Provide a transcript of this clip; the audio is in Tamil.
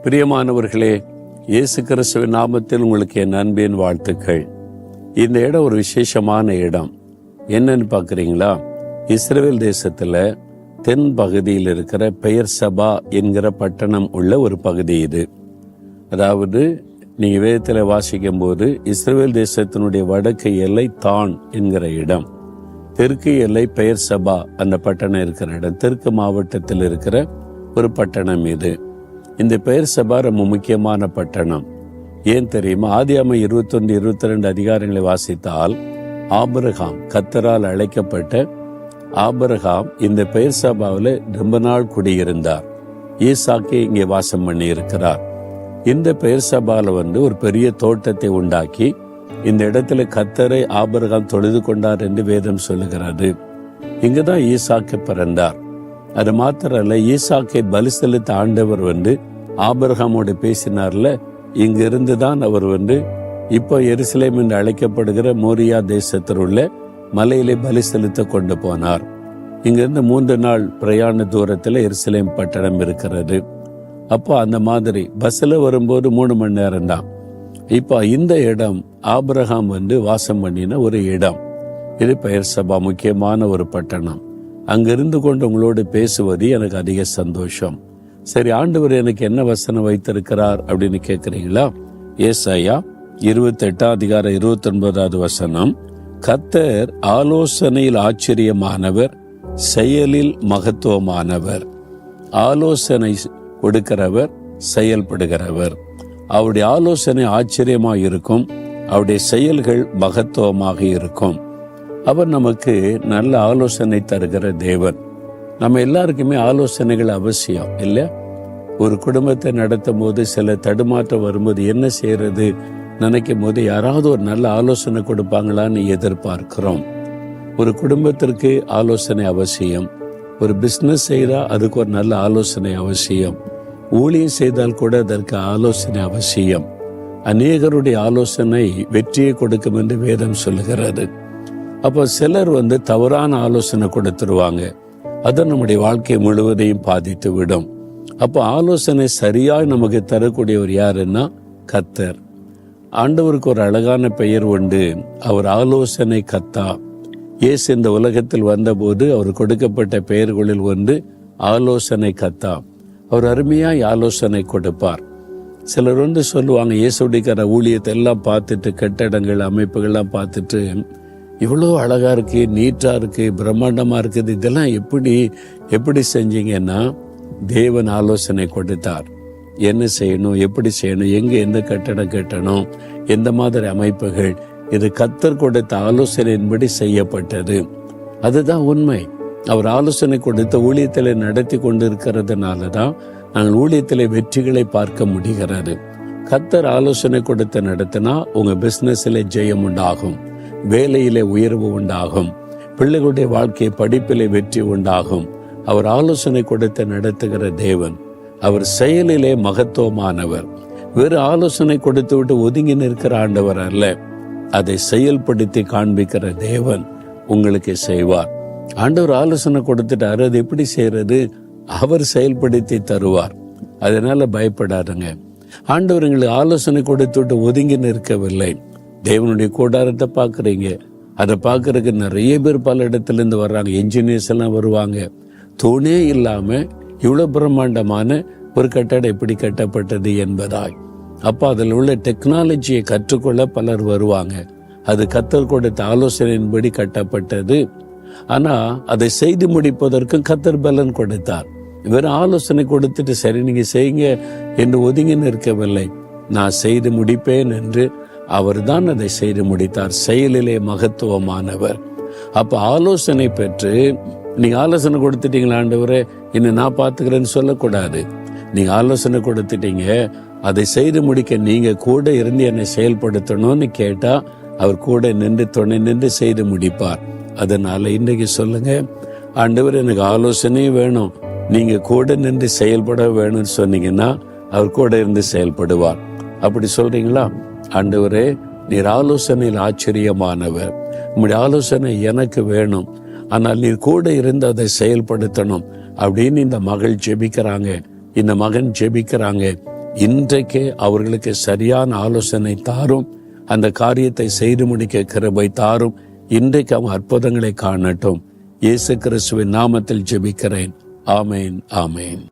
பிரியமானவர்களே, இயேசு கிறிஸ்துவின் நாமத்தில் உங்களுக்கு என் அன்பின் வாழ்த்துக்கள். இந்த இடம் ஒரு விசேஷமான இடம். என்னன்னு பார்க்குறீங்களா? இஸ்ரவேல் தேசத்தில் தென் பகுதியில் இருக்கிற பெயர்சபா என்கிற பட்டணம் உள்ள ஒரு பகுதி இது. அதாவது நீங்கள் வேதத்தில் வாசிக்கும் போது இஸ்ரவேல் தேசத்தினுடைய வடக்கு எல்லை தான் என்கிற இடம், தெற்கு எல்லை பெயர்சபா அந்த பட்டணம் இருக்கிற இடம், தெற்கு மாவட்டத்தில் இருக்கிற ஒரு பட்டணம் இது. இந்த பெயர்சபா ரொம்ப முக்கியமான பட்டணம். ஏன் தெரியுமா? ஆதியாகமம் 21, 22 அதிகாரங்களை வாசித்தால் ஆபிரகாம், கர்த்தரால் அழைக்கப்பட்ட ஆபிரகாம் இந்த பெயர்சபாவில் ரொம்ப நாள் குடியிருந்தார். ஈசாக்கை இங்கே வாசம் பண்ணி இருக்கிறார். இந்த பெயர்சபாவில் ஒரு பெரிய தோட்டத்தை உண்டாக்கி இந்த இடத்துல கர்த்தரை ஆபிரகாம் தொழுது கொண்டார் என்று வேதம் சொல்லுகிறது. இங்குதான் ஈசாக்கு பிறந்தார். அது மாத்திரம் அல்ல, ஈசாக்கை பலி செலுத்த ஆண்டவர் ஆபிரகாமோடு பேசினார்ல, இங்கிருந்து தான் அவர் இப்போ எருசலேம் என்று அழைக்கப்படுகிற மோரியா தேசத்தில் உள்ள மலையிலே பலி செலுத்த கொண்டு போனார். இங்கிருந்து 3 நாள் பிரயாண தூரத்தில் எருசலேம் பட்டணம் இருக்கிறது. அப்போ அந்த மாதிரி பஸ்ல வரும்போது 3 மணி நேரம் தான். இப்போ இந்த இடம் ஆபிரகாம் வாசம் பண்ணின ஒரு இடம். இது பெயர்சபா, முக்கியமான ஒரு பட்டணம். அங்கிருந்து கொண்டு உங்களோடு பேசுவது எனக்கு அதிக சந்தோஷம். சரி, ஆண்டவர் எனக்கு என்ன வசனம் வைத்திருக்கிறார் அப்படின்னு கேட்கிறீங்களா? ஏசாயா 28 அதிகாரம் 29வது வசனம், கர்த்தர் ஆலோசனையில் ஆச்சரியமானவர், செயலில் மகத்துவமானவர். ஆலோசனை கொடுக்கிறவர், செயல்படுகிறவர். அவருடைய ஆலோசனை ஆச்சரியமாக இருக்கும், அவருடைய செயல்கள் மகத்துவமாக இருக்கும். அவர் நமக்கு நல்ல ஆலோசனை தருகிற தேவன். நம்ம எல்லாருக்குமே ஆலோசனைகள் அவசியம் இல்லை? ஒரு குடும்பத்தை நடத்தும் போது சில தடுமாற்றம் வரும்போது என்ன செய்யறது நினைக்கும் போது யாராவது ஒரு நல்ல ஆலோசனை கொடுப்பாங்களான்னு எதிர்பார்க்கிறோம். ஒரு குடும்பத்திற்கு ஆலோசனை அவசியம். ஒரு பிஸ்னஸ் செய்தா அதுக்கு ஒரு நல்ல ஆலோசனை அவசியம். ஊழியம் செய்தால் கூட அதற்கு ஆலோசனை அவசியம். அநேகருடைய ஆலோசனை வெற்றியை கொடுக்கும் என்று வேதம் சொல்லுகிறது. அப்போ சிலர் தவறான ஆலோசனை கொடுத்துருவாங்க. அது நம்முடைய வாழ்க்கை முழுவதையும் பாதித்து விடும். அப்போ ஆலோசனை சரியாய் நமக்கு தரக்கூடியவர் யாருன்னா கர்த்தர். ஆண்டவருக்கு ஒரு அழகான பெயர் உண்டு, அவர் ஆலோசனை கர்த்தா. இயேசு இந்த உலகத்தில் வந்தபோது அவர் கொடுக்கப்பட்ட பெயர்களில் ஆலோசனை கர்த்தா. அவர் அருமையாய் ஆலோசனை கொடுப்பார். சிலர் சொல்லுவாங்க, இயேசுடைய ஊழியத்தை எல்லாம் பார்த்துட்டு, கட்டடங்கள் அமைப்புகள்லாம் பார்த்துட்டு, இவ்வளோ அழகா இருக்கு, நீட்டா இருக்கு, பிரம்மாண்டமா இருக்குது, இதெல்லாம் எப்படி செஞ்சீங்கன்னா தேவன் ஆலோசனை கொடுத்தார். என்ன செய்யணும், எப்படி செய்யணும், எங்க எந்த கட்டடம் கட்டணும், எந்த மாதிரி அமைப்புகள், இது கர்த்தர் கொடுத்த ஆலோசனையின்படி செய்யப்பட்டது. அதுதான் உண்மை. அவர் ஆலோசனை கொடுத்த ஊழியத்தில் நடத்தி கொண்டு இருக்கிறதுனாலதான் நாங்கள் ஊழியத்தில் வெற்றிகளை பார்க்க முடிகிறது. கர்த்தர் ஆலோசனை கொடுத்து நடத்தினா உங்க பிசினஸ்ல ஜெயம் உண்டாகும், வேலையிலே உயர்வு உண்டாகும், பிள்ளைகளுடைய வாழ்க்கை படிப்பிலே வெற்றி உண்டாகும். அவர் ஆலோசனை கொடுத்து நடத்துகிற தேவன். அவர் செயலிலே மகத்துவமானவர். வேறு ஆலோசனை கொடுத்து விட்டு ஒதுங்கி நிற்கிற ஆண்டவர் அல்ல, அதை செயல்படுத்தி காண்பிக்கிற தேவன் உங்களுக்கு செய்வார். ஆண்டவர் ஆலோசனை கொடுத்துட்டாரு, அது எப்படி செய்யறது? அவர் செயல்படுத்தி தருவார். அதனால பயப்படாதுங்க. ஆண்டவர் எங்களுக்கு ஆலோசனை கொடுத்து விட்டு ஒதுங்கி நிற்கவில்லை. தேவனுடைய கூடாரத்தை பார்க்குறீங்க, அதை பார்க்கறதுக்கு நிறைய பேர் பல இடத்துல இருந்து வர்றாங்க. என்ஜினியர்ஸ் எல்லாம் வருவாங்க. தூணே இல்லாம இவ்வளவு பிரம்மாண்டமான ஒரு கட்டடம் எப்படி கட்டப்பட்டது என்பதாய். அப்ப அதில் உள்ள டெக்னாலஜியை கற்றுக்கொள்ள பலர் வருவாங்க. அது கர்த்தர் கொடுத்த ஆலோசனையின்படி கட்டப்பட்டது. ஆனா அதை செய்து முடிப்பதற்கு கர்த்தர் பலன் கொடுத்தார். வெறும் ஆலோசனை கொடுத்துட்டு சரி நீங்க செய்யுங்க என்று ஒதுங்கி நிற்கவில்லை. நான் செய்து முடிப்பேன் என்று அவர் தான் அதை செய்து முடித்தார். செயலிலே மகத்துவமானவர். அப்ப ஆலோசனை பெற்று நீங்க ஆலோசனை கொடுத்துட்டீங்களா, ஆண்டவரே இன்னும் நான் பார்த்துக்கிறேன்னு சொல்லக்கூடாது. நீங்க ஆலோசனை கொடுத்துட்டீங்க, அதை செய்து முடிக்க நீங்க கூட இருந்து என்னை செயல்படுத்தணும்னு கேட்டா அவர் கூட நின்று துணை நின்று செய்து முடிப்பார். அதனால இன்றைக்கு சொல்லுங்க, ஆண்டவர் எனக்கு ஆலோசனை வேணும், நீங்க கூட நின்று செயல்பட வேணும்னு சொன்னீங்கன்னா அவர் கூட இருந்து செயல்படுவார். அப்படி சொல்றீங்களா? ஆண்டவரே, நீர் ஆலோசனையில் ஆச்சரியமானவர், உங்களுடைய ஆலோசனை எனக்கு வேணும், ஆனால் நீர் கூட இருந்து அதை செயல்படுத்தணும் அப்படின்னு இந்த மகள் ஜெபிக்கிறாங்க, இந்த மகன் ஜெபிக்கிறாங்க. இன்றைக்கே அவர்களுக்கு சரியான ஆலோசனை தாரும். அந்த காரியத்தை செய்து முடிக்க கிருபை தாரும். இன்றைக்கு அவன் அற்புதங்களை காணட்டும். இயேசு கிறிஸ்துவின் நாமத்தில் ஜெபிக்கிறேன். ஆமேன், ஆமேன்.